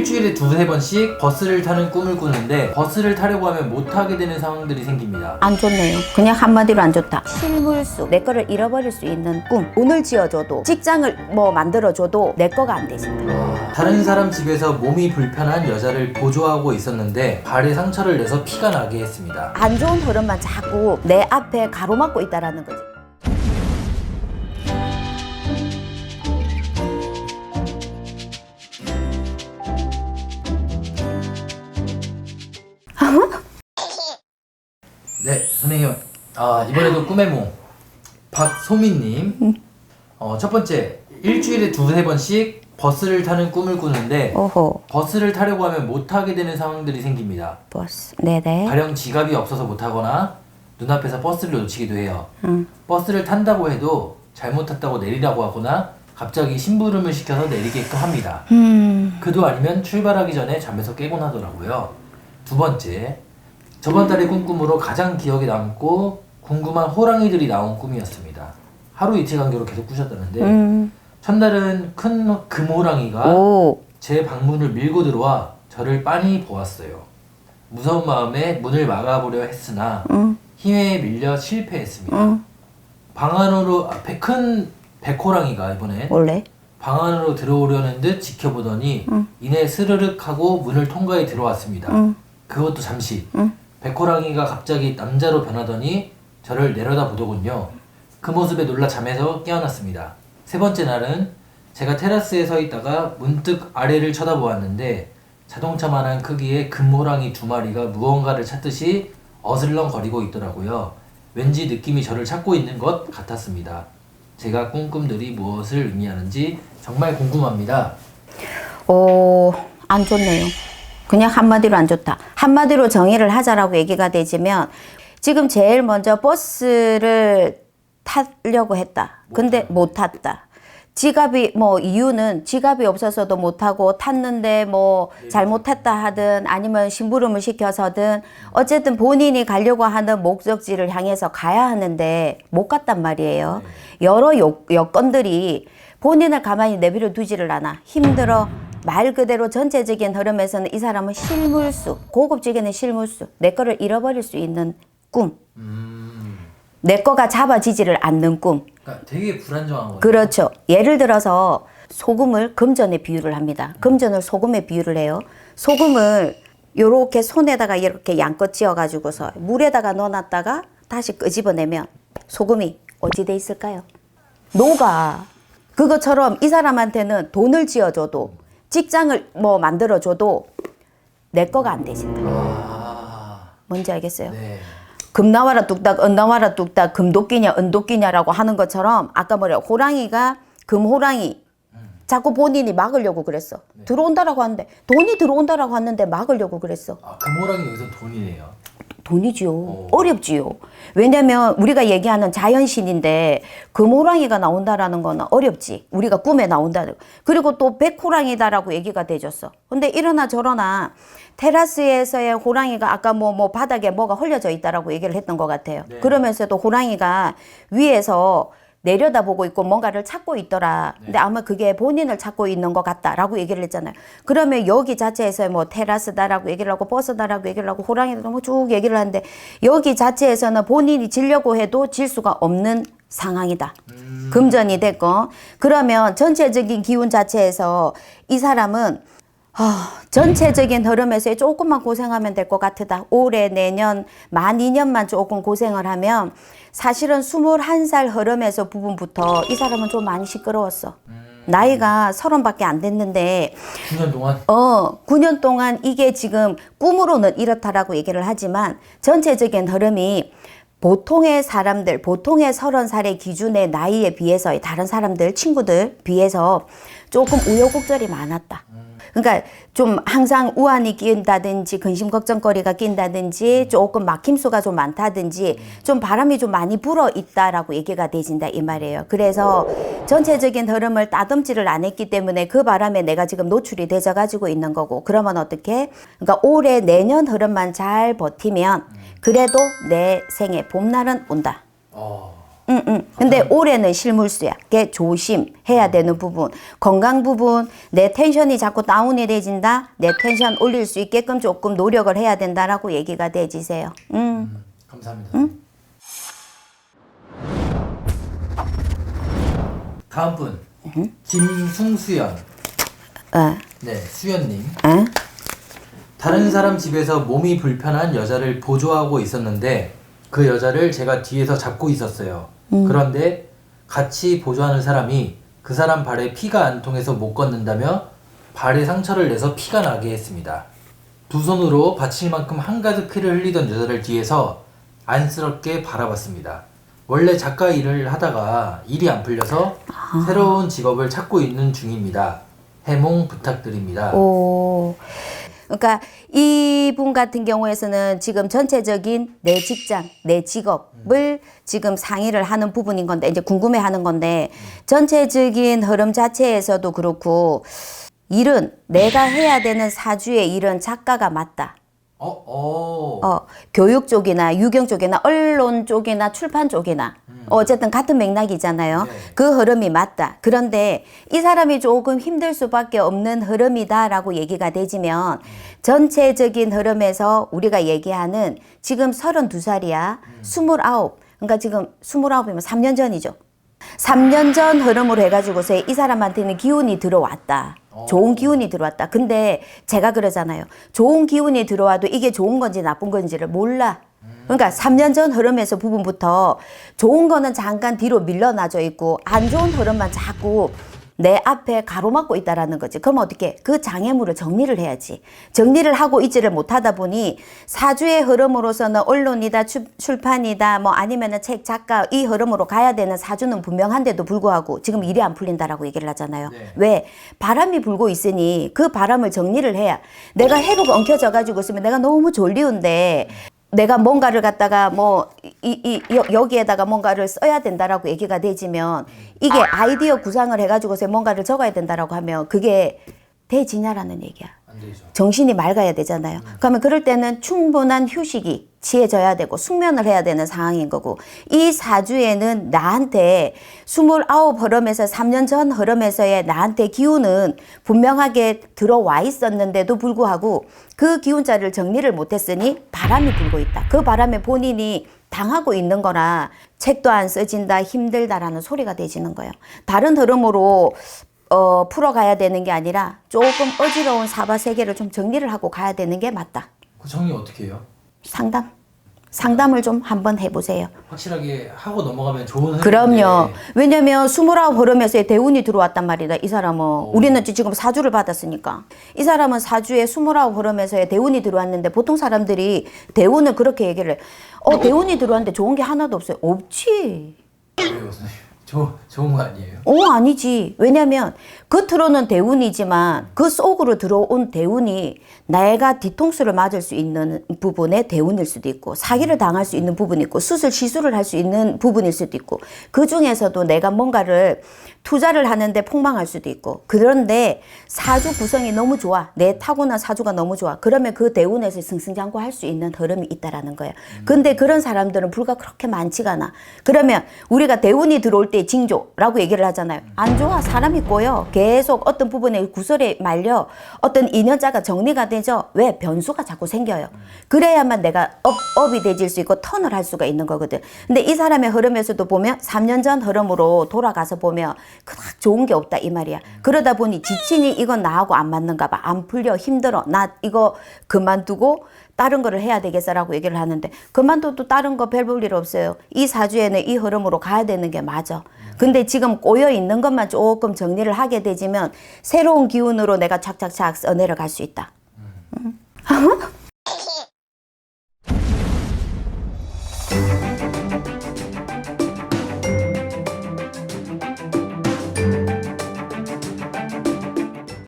일주일에 두세 번씩 버스를 타는 꿈을 꾸는데 버스를 타려고 하면 못 타게 되는 상황들이 생깁니다. 안 좋네요. 그냥 한마디로 안 좋다. 실물수, 내 거를 잃어버릴 수 있는 꿈. 돈을 지어줘도, 직장을 뭐 만들어줘도 내 거가 안 되신다. 다른 사람 집에서 몸이 불편한 여자를 보조하고 있었는데 발에 상처를 내서 피가 나게 했습니다. 안 좋은 흐름만 자꾸 내 앞에 가로막고 있다라는 거지. 네, 선생님. 이번에도 꿈의 몽 박소민님. 첫 번째, 일주일에 두세 번씩 버스를 타는 꿈을 꾸는데 오호. 버스를 타려고 하면 못 타게 되는 상황들이 생깁니다. 버스. 네네. 가령 지갑이 없어서 못 타거나 눈앞에서 버스를 놓치기도 해요. 버스를 탄다고 해도 잘못 탔다고 내리라고 하거나 갑자기 심부름을 시켜서 내리게끔 합니다. 그도 아니면 출발하기 전에 잠에서 깨곤 하더라고요. 두 번째, 저번 달의 꿈꾸므로 가장 기억에 남고 궁금한 호랑이들이 나온 꿈이었습니다. 하루 이틀 간격으로 계속 꾸셨다는데 첫날은 큰 금호랑이가 오. 제 방문을 밀고 들어와 저를 빤히 보았어요. 무서운 마음에 문을 막아보려 했으나 힘에 밀려 실패했습니다. 방 안으로 큰 백호랑이가 이번에 원래? 방 안으로 들어오려는 듯 지켜보더니 이내 스르륵 하고 문을 통과해 들어왔습니다. 그것도 잠시. 백호랑이가 갑자기 남자로 변하더니 저를 내려다보더군요. 그 모습에 놀라 잠에서 깨어났습니다. 세 번째 날은 제가 테라스에 서 있다가 문득 아래를 쳐다보았는데 자동차만한 크기의 금호랑이 두 마리가 무언가를 찾듯이 어슬렁거리고 있더라고요. 왠지 느낌이 저를 찾고 있는 것 같았습니다. 제가 꾼 꿈들이 무엇을 의미하는지 정말 궁금합니다. 안 좋네요. 그냥 한마디로 안 좋다. 한마디로 정의를 하자라고 얘기가 되지면 지금 제일 먼저 버스를 타려고 했다. 근데 못 탔다. 지갑이 이유는 지갑이 없어서도 못 타고 탔는데 잘못했다 하든 아니면 심부름을 시켜서든 어쨌든 본인이 가려고 하는 목적지를 향해서 가야 하는데 못 갔단 말이에요. 여러 여건들이 본인을 가만히 내버려 두지를 않아. 힘들어. 말 그대로 전체적인 흐름에서는 이 사람은 실물수, 고급지게는 실물수, 내 거를 잃어버릴 수 있는 꿈. 내 거가 잡아지지를 않는 꿈. 그러니까 되게 불안정한 거예요. 그렇죠. 예를 들어서 소금을 금전에 비유를 합니다. 금전을 소금에 비유를 해요. 소금을 요렇게 손에다가 이렇게 양껏 쥐어가지고서 물에다가 넣어놨다가 다시 끄집어내면 소금이 어찌 돼 있을까요? 녹아. 그것처럼 이 사람한테는 돈을 지어줘도 직장을 만들어줘도 내 거가 안 되신다. 뭔지 알겠어요? 네. 금 나와라 뚝딱, 은 나와라 뚝딱, 금도끼냐, 은도끼냐라고 하는 것처럼 아까 호랑이가 금호랑이 자꾸 본인이 막으려고 그랬어. 들어온다라고 하는데 돈이 들어온다라고 했는데 막으려고 그랬어. 금호랑이 여기서 돈이네요. 돈이지요. 어렵지요. 왜냐면 우리가 얘기하는 자연신인데 금호랑이가 나온다라는 거는 어렵지. 우리가 꿈에 나온다는 거. 그리고 또 백호랑이다라고 얘기가 되졌어. 근데 이러나 저러나 테라스에서의 호랑이가 아까 바닥에 뭐가 헐려져 있다라고 얘기를 했던 것 같아요. 네. 그러면서도 호랑이가 위에서 내려다보고 있고 뭔가를 찾고 있더라. 근데 아마 그게 본인을 찾고 있는 것 같다라고 얘기를 했잖아요. 그러면 여기 자체에서 테라스다라고 얘기를 하고 버스다라고 얘기를 하고 호랑이도 쭉 얘기를 하는데 여기 자체에서는 본인이 지려고 해도 질 수가 없는 상황이다. 금전이 됐고 그러면 전체적인 기운 자체에서 이 사람은 전체적인 흐름에서 조금만 고생하면 될 것 같다. 올해, 내년, 만 2년만 조금 고생을 하면 사실은 21살 흐름에서 부분부터 이 사람은 좀 많이 시끄러웠어. 나이가 30밖에 안 됐는데 9년 동안? 9년 동안 이게 지금 꿈으로는 이렇다라고 얘기를 하지만 전체적인 흐름이 보통의 사람들, 보통의 30살의 기준의 나이에 비해서 다른 사람들, 친구들 비해서 조금 우여곡절이 많았다. 그러니까 좀 항상 우환이 낀다든지 근심 걱정거리가 낀다든지 조금 막힘수가 좀 많다든지 좀 바람이 좀 많이 불어 있다라고 얘기가 되진다 이 말이에요. 그래서 전체적인 흐름을 따듬지를 안 했기 때문에 그 바람에 내가 지금 노출이 되져 가지고 있는 거고 그러면 어떻게? 그러니까 올해 내년 흐름만 잘 버티면 그래도 내 생에 봄날은 온다. 근데 올해는 실물수야. 그게 조심해야 되는 부분. 건강 부분, 내 텐션이 자꾸 다운이 돼진다. 내 텐션 올릴 수 있게끔 조금 노력을 해야 된다라고 얘기가 돼지세요. 감사합니다. 다음 분 김승수연. 네, 수연님. 다른 사람 집에서 몸이 불편한 여자를 보조하고 있었는데 그 여자를 제가 뒤에서 잡고 있었어요. 그런데 같이 보조하는 사람이 그 사람 발에 피가 안 통해서 못 걷는다며 발에 상처를 내서 피가 나게 했습니다. 두 손으로 받칠 만큼 한가득 피를 흘리던 여자를 뒤에서 안쓰럽게 바라봤습니다. 원래 작가 일을 하다가 일이 안 풀려서 새로운 직업을 찾고 있는 중입니다. 해몽 부탁드립니다. 오. 그러니까 이분 같은 경우에서는 지금 전체적인 내 직장, 내 직업을 지금 상의를 하는 부분인 건데, 이제 궁금해하는 건데, 전체적인 흐름 자체에서도 그렇고, 일은 내가 해야 되는 사주의 일은 작가가 맞다. 교육 쪽이나 유경 쪽이나 언론 쪽이나 출판 쪽이나 어쨌든 같은 맥락이잖아요. 네. 그 흐름이 맞다. 그런데 이 사람이 조금 힘들 수밖에 없는 흐름이다라고 얘기가 되지면 전체적인 흐름에서 우리가 얘기하는 지금 32살이야. 29. 그러니까 지금 29이면 3년 전이죠. 3년 전 흐름으로 해가지고서 이 사람한테는 기운이 들어왔다. 좋은 기운이 들어왔다. 근데 제가 그러잖아요. 좋은 기운이 들어와도 이게 좋은 건지 나쁜 건지를 몰라. 그러니까 3년 전 흐름에서 부분부터 좋은 거는 잠깐 뒤로 밀려나져 있고 안 좋은 흐름만 자꾸 내 앞에 가로막고 있다라는 거지. 그럼 어떻게? 그 장애물을 정리를 해야지. 정리를 하고 있지를 못하다 보니 사주의 흐름으로서는 언론이다, 출판이다, 뭐 아니면은 책, 작가 이 흐름으로 가야 되는 사주는 분명한데도 불구하고 지금 일이 안 풀린다라고 얘기를 하잖아요. 네. 왜? 바람이 불고 있으니 그 바람을 정리를 해야. 내가 해로가 엉켜져 가지고 있으면 내가 너무 졸리운데 내가 뭔가를 갖다가 여기에다가 뭔가를 써야 된다라고 얘기가 되지면 이게 아이디어 구상을 해가지고서 뭔가를 적어야 된다라고 하면 그게 되지냐라는 얘기야. 안 되죠. 정신이 맑아야 되잖아요. 그러면 그럴 때는 충분한 휴식이 취해져야 되고 숙면을 해야 되는 상황인 거고 이 사주에는 나한테 29 흐름에서 3년 전 흐름에서의 나한테 기운은 분명하게 들어와 있었는데도 불구하고 그 기운자를 정리를 못했으니 바람이 불고 있다. 그 바람에 본인이 당하고 있는 거라 책도 안 써진다 힘들다라는 소리가 되지는 거예요. 다른 흐름으로 풀어가야 되는 게 아니라 조금 어지러운 사바세계를 좀 정리를 하고 가야 되는 게 맞다. 그 정리 어떻게 해요? 상담을 좀 한번 해보세요. 확실하게 하고 넘어가면 좋은 그럼요. 왜냐면 29 흐름에서의 대운이 들어왔단 말이다. 이 사람은. 우리는 지금 사주를 받았으니까. 이 사람은 사주에 29 흐름에서의 대운이 들어왔는데 보통 사람들이 대운을 그렇게 얘기를 해. 대운이 들어왔는데 좋은 게 하나도 없어요. 없지. 왜요, 선생님? 좋은 거 아니에요? 아니지. 왜냐면 겉으로는 대운이지만 그 속으로 들어온 대운이 내가 뒤통수를 맞을 수 있는 부분의 대운일 수도 있고 사기를 당할 수 있는 부분이 있고 시술을 할 수 있는 부분일 수도 있고 그 중에서도 내가 뭔가를 투자를 하는데 폭망할 수도 있고 그런데 사주 구성이 너무 좋아. 내 타고난 사주가 너무 좋아. 그러면 그 대운에서 승승장구할 수 있는 흐름이 있다라는 거예요. 근데 그런 사람들은 불과 그렇게 많지가 않아. 그러면 우리가 대운이 들어올 때 징조라고 얘기를 하잖아요. 안 좋아. 사람이 꼬여. 계속 어떤 부분에 구설에 말려 어떤 인연자가 정리가 되죠. 왜? 변수가 자꾸 생겨요. 그래야만 내가 업이 되질 수 있고 턴을 할 수가 있는 거거든. 근데 이 사람의 흐름에서도 보면 3년 전 흐름으로 돌아가서 보면 그닥 좋은 게 없다 이 말이야. 그러다 보니 지치니 이건 나하고 안 맞는가 봐. 안 풀려. 힘들어. 나 이거 그만두고 다른 거를 해야 되겠어라고 얘기를 하는데 그만둬도 다른 거 별 볼 일 없어요. 이 사주에는 이 흐름으로 가야 되는 게 맞아. 근데 지금 꼬여 있는 것만 조금 정리를 하게 되지면 새로운 기운으로 내가 착착착 써내려갈 수 있다.